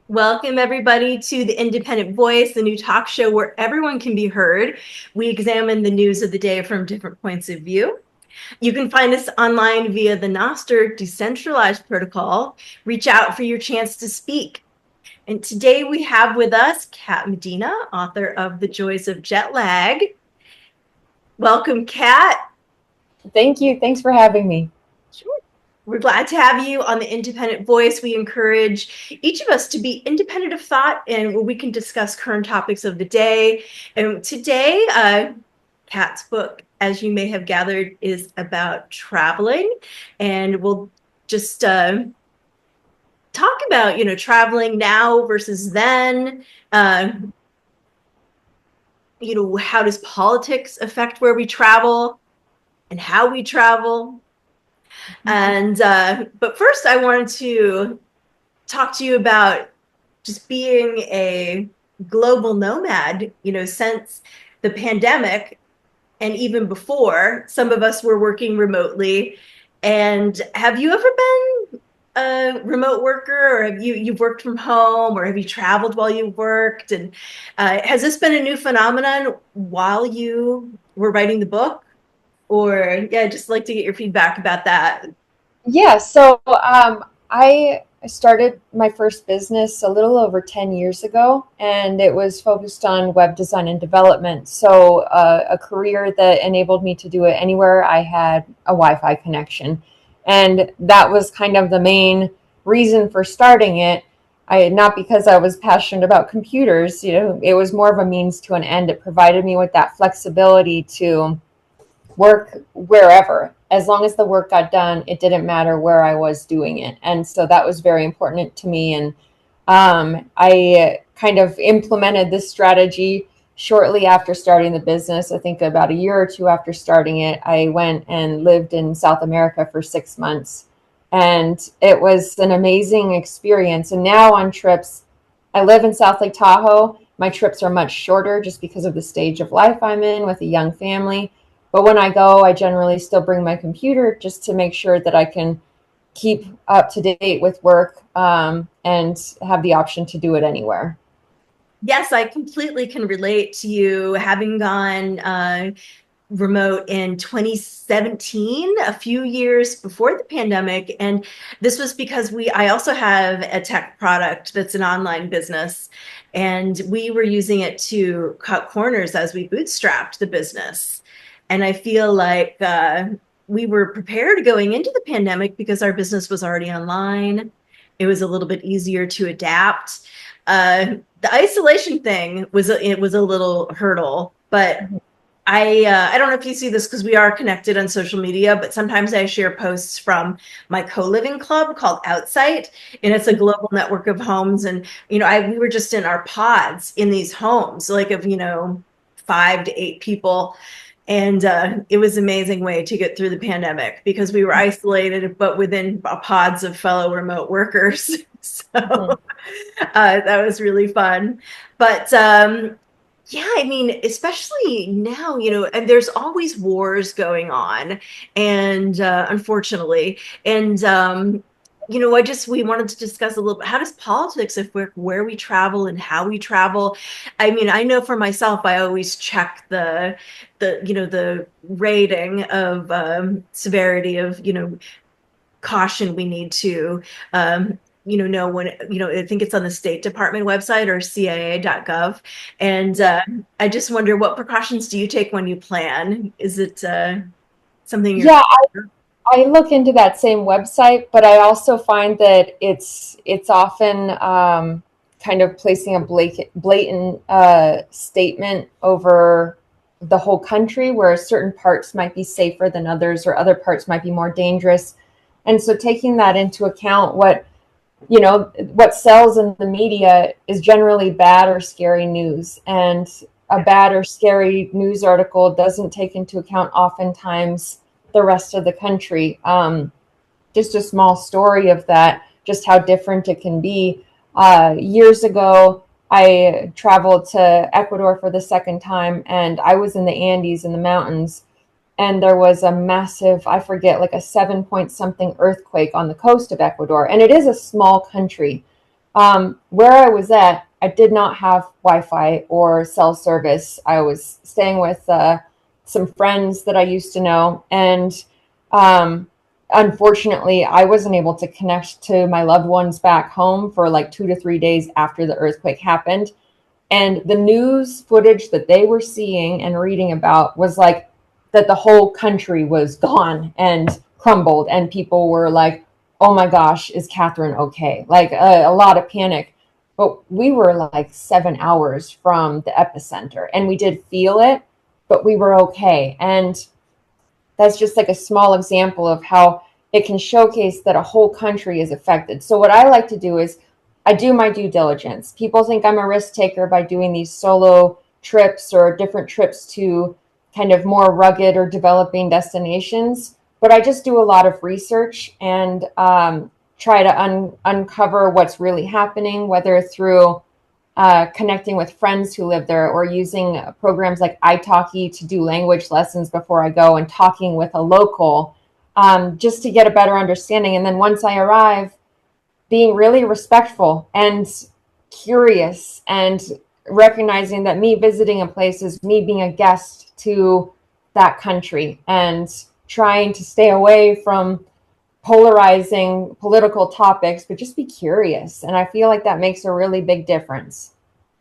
Welcome, everybody, to the Independent Voice, the new talk show where everyone can be heard. We examine the news of the day from different points of view. You can find us online via the Nostr decentralized protocol. Reach out for your chance to speak. And today we have with us Kat Medina, author of The Joys of Jet Lag. Welcome, Kat. Thank you. Thanks for having me. Sure. We're glad to have you on the Independent Voice. We encourage each of us to be independent of thought and where we can discuss current topics of the day. And today, Kat's book, as you may have gathered, is about traveling. And we'll just talk about, traveling now versus then. How does politics affect where we travel and how we travel? And but first, I wanted to talk to you about just being a global nomad. Since the pandemic, and even before, some of us were working remotely. And have you ever been a remote worker, or have you've worked from home, or have you traveled while you worked? And has this been a new phenomenon while you were writing the book? Or yeah, I'd just like to get your feedback about that. Yeah, I started my first business a little over 10 years ago, and it was focused on web design and development. So, a career that enabled me to do it anywhere I had a Wi-Fi connection. And that was kind of the main reason for starting it. Not because I was passionate about computers, it was more of a means to an end. It provided me with that flexibility to work wherever. As long as the work got done, it didn't matter where I was doing it. And so that was very important to me. And I kind of implemented this strategy shortly after starting the business. I think about a year or two after starting it, I went and lived in South America for 6 months. And it was an amazing experience. And now on trips, I live in South Lake Tahoe. My trips are much shorter just because of the stage of life I'm in with a young family. But when I go, I generally still bring my computer just to make sure that I can keep up to date with work, and have the option to do it anywhere. Yes, I completely can relate to you having gone remote in 2017, a few years before the pandemic. And this was because I also have a tech product that's an online business. And we were using it to cut corners as we bootstrapped the business. And I feel like we were prepared going into the pandemic because our business was already online. It was a little bit easier to adapt. The isolation thing it was a little hurdle, but I don't know if you see this because we are connected on social media, but sometimes I share posts from my co-living club called Outsite, and it's a global network of homes. And we were just in our pods in these homes, like of 5 to 8 people, and it was an amazing way to get through the pandemic because we were isolated, but within pods of fellow remote workers. So that was really fun. But yeah, I mean, especially now, and there's always wars going on, and unfortunately, and we wanted to discuss a little bit, how does politics affect where we travel and how we travel? I mean, I know for myself, I always check the rating of severity of caution we need to know when I think it's on the State Department website or CIA.gov. And I just wonder, what precautions do you take when you plan? Is it something you're Yeah, I look into that same website, but I also find that it's often kind of placing a blatant statement over the whole country, where certain parts might be safer than others, or other parts might be more dangerous. And so taking that into account, what sells in the media is generally bad or scary news. And a bad or scary news article doesn't take into account oftentimes the rest of the country. Just a small story of that, just how different it can be. Years ago, I traveled to Ecuador for the second time, and I was in the Andes in the mountains, and there was a massive, I forget, like a 7 point something earthquake on the coast of Ecuador. And it is a small country. Where I was at, I did not have Wi-Fi or cell service. I was staying with some friends that I used to know, and um, unfortunately, I wasn't able to connect to my loved ones back home for like 2 to 3 days after the earthquake happened. And the news footage that they were seeing and reading about was like that the whole country was gone and crumbled, and people were like, "Oh my gosh, is Catherine okay?" Like a lot of panic. But we were like 7 hours from the epicenter, and we did feel it, but we were okay. And that's just like a small example of how it can showcase that a whole country is affected. So what I like to do is I do my due diligence. People think I'm a risk taker by doing these solo trips or different trips to kind of more rugged or developing destinations. But I just do a lot of research and try to uncover what's really happening, whether through connecting with friends who live there or using programs like italki to do language lessons before I go and talking with a local, just to get a better understanding. And then once I arrive, being really respectful and curious and recognizing that me visiting a place is me being a guest to that country, and trying to stay away from polarizing political topics, but just be curious. And I feel like that makes a really big difference.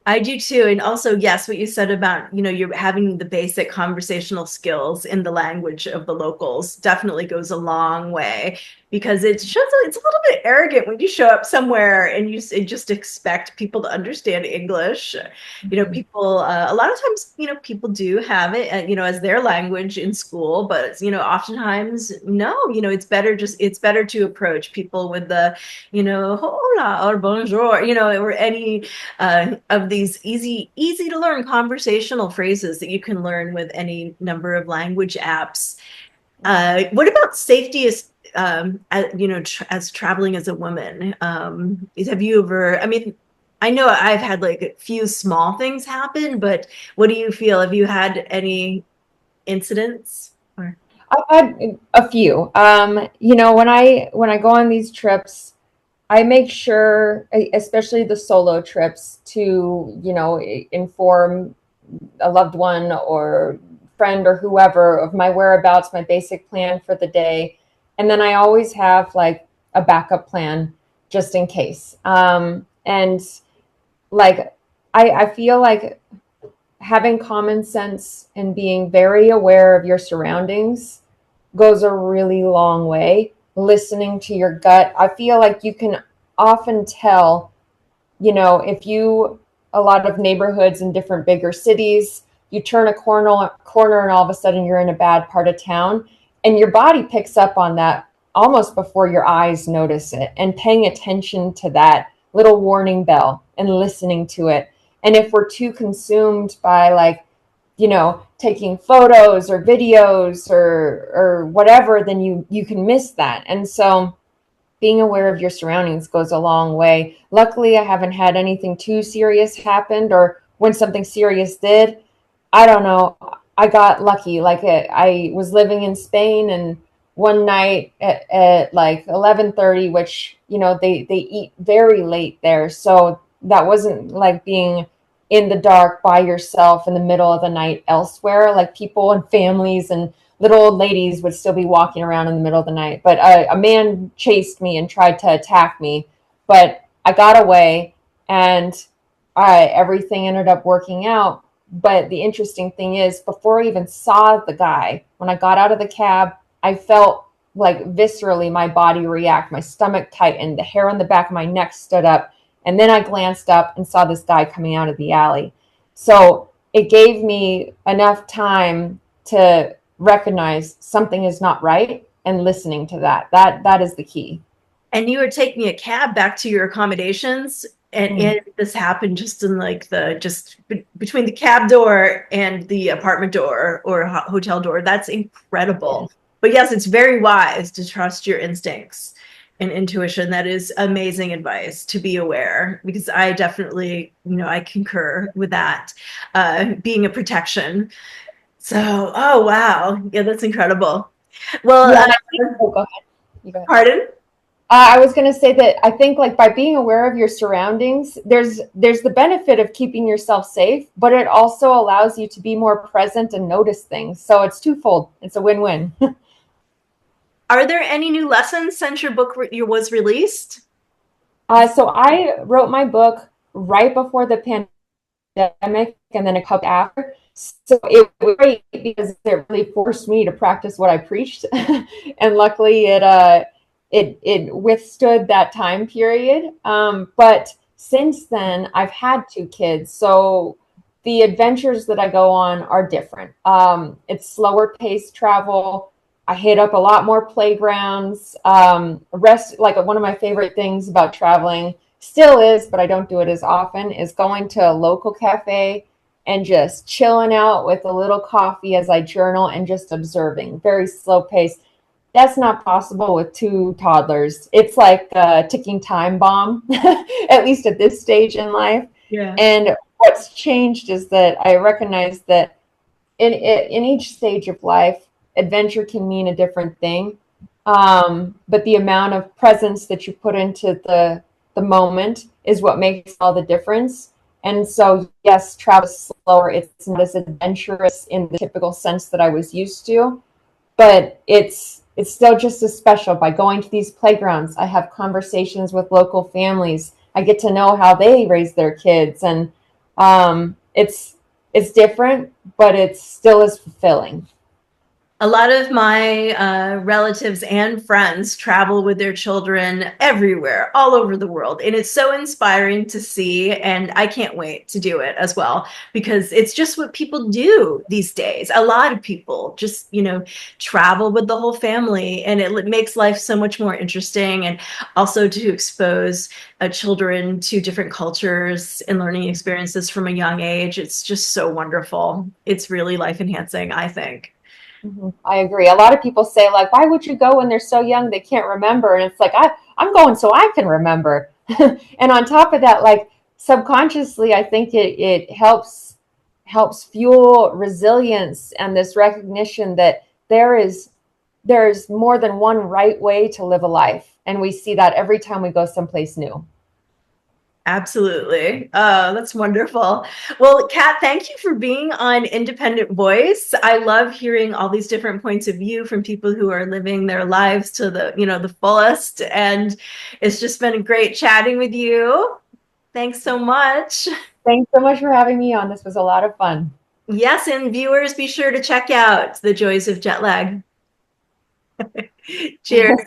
I do too. And also, yes, what you said about, you're having the basic conversational skills in the language of the locals definitely goes a long way, because it's a little bit arrogant when you show up somewhere and just expect people to understand English. People, a lot of times, people do have it, as their language in school, but, oftentimes, no, it's better to approach people with the, hola or bonjour, or any of these easy to learn conversational phrases that you can learn with any number of language apps. What about safety as traveling as a woman? Have you ever, I mean, I know I've had like a few small things happen, but what do you feel? Have you had any incidents? Or I've had a few. When I go on these trips, I make sure, especially the solo trips, to inform a loved one or friend or whoever of my whereabouts, my basic plan for the day, and then I always have like a backup plan just in case. And like I feel like having common sense and being very aware of your surroundings goes a really long way. Listening to your gut, I feel like you can often tell, if you, a lot of neighborhoods in different bigger cities, you turn a corner and all of a sudden you're in a bad part of town, and your body picks up on that almost before your eyes notice it, and paying attention to that little warning bell and listening to it. And if we're too consumed by like, taking photos or videos or whatever, then you can miss that. And so being aware of your surroundings goes a long way. Luckily, I haven't had anything too serious happened, or when something serious did, I don't know, I got lucky. Like I was living in Spain, and one night at like 11:30, which they eat very late there, so that wasn't like being in the dark by yourself in the middle of the night elsewhere. Like people and families and little old ladies would still be walking around in the middle of the night. But a man chased me and tried to attack me, but I got away, and everything ended up working out. But the interesting thing is, before I even saw the guy, when I got out of the cab, I felt like viscerally my body react. My stomach tightened, the hair on the back of my neck stood up, and then I glanced up and saw this guy coming out of the alley. So it gave me enough time to recognize something is not right, and listening to that is the key. and you were taking a cab back to your accommodations, and this happened just in like between the cab door and the apartment door or hotel door. That's incredible. Yes. But yes, it's very wise to trust your instincts and intuition. That is amazing advice, to be aware, because I definitely, I concur with that, being a protection. So, oh wow, yeah, that's incredible. Well, Yeah, and I think, oh, go ahead. You go ahead. pardon? I was going to say that I think like by being aware of your surroundings, there's the benefit of keeping yourself safe, but it also allows you to be more present and notice things. So it's twofold. It's a win-win. Are there any new lessons since your book was released? So I wrote my book right before the pandemic and then a couple after. So it was great because it really forced me to practice what I preached, and luckily it withstood that time period. But since then, I've had two kids, so the adventures that I go on are different. It's slower paced travel. I hit up a lot more playgrounds. Rest like one of my favorite things about traveling still is, but I don't do it as often, is going to a local cafe and just chilling out with a little coffee as I journal and just observing. Very slow pace. That's not possible with two toddlers. It's like a ticking time bomb, at least at this stage in life. Yeah. And what's changed is that I recognize that in each stage of life, adventure can mean a different thing. But the amount of presence that you put into the moment is what makes all the difference. And so, yes, travel is slower. It's not as adventurous in the typical sense that I was used to, but it's still just as special. By going to these playgrounds, I have conversations with local families. I get to know how they raise their kids, and it's different, but it's still as fulfilling. A lot of my relatives and friends travel with their children everywhere, all over the world. And it's so inspiring to see. And I can't wait to do it as well, because it's just what people do these days. A lot of people just, travel with the whole family, and it makes life so much more interesting. And also to expose children to different cultures and learning experiences from a young age. It's just so wonderful. It's really life enhancing, I think. I agree. A lot of people say like, why would you go when they're so young they can't remember? And it's like I'm going so I can remember. And on top of that, like subconsciously, I think it helps fuel resilience and this recognition that there's more than one right way to live a life. And we see that every time we go someplace new. Absolutely. Oh, that's wonderful. Well, Kat, thank you for being on Independent Voice. I love hearing all these different points of view from people who are living their lives to the fullest. And it's just been great chatting with you. Thanks so much. Thanks so much for having me on. This was a lot of fun. Yes, and viewers, be sure to check out The Joys of Jet Lag. Cheers.